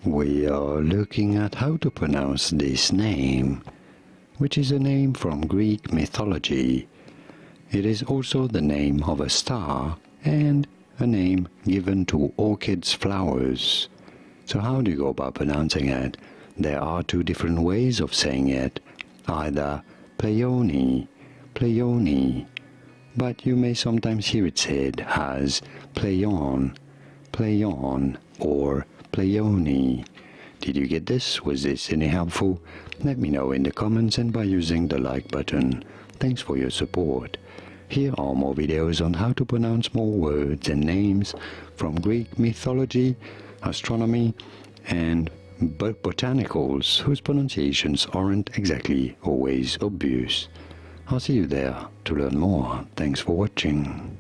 We are looking at how to pronounce this name, which is a name from Greek mythology. It is also the name of a star and a name given to orchids flowers. So how do you go about pronouncing it? There are two different ways of saying it, either Pleione, Pleione, but you may sometimes hear it said as Pleione, Pleione, or Pleione. Did you get this? Was this any helpful? Let me know in the comments and by using the like button. Thanks for your support. Here are more videos on how to pronounce more words and names from Greek mythology, astronomy, and botanicals whose pronunciations aren't exactly always obvious. I'll see you there to learn more. Thanks for watching.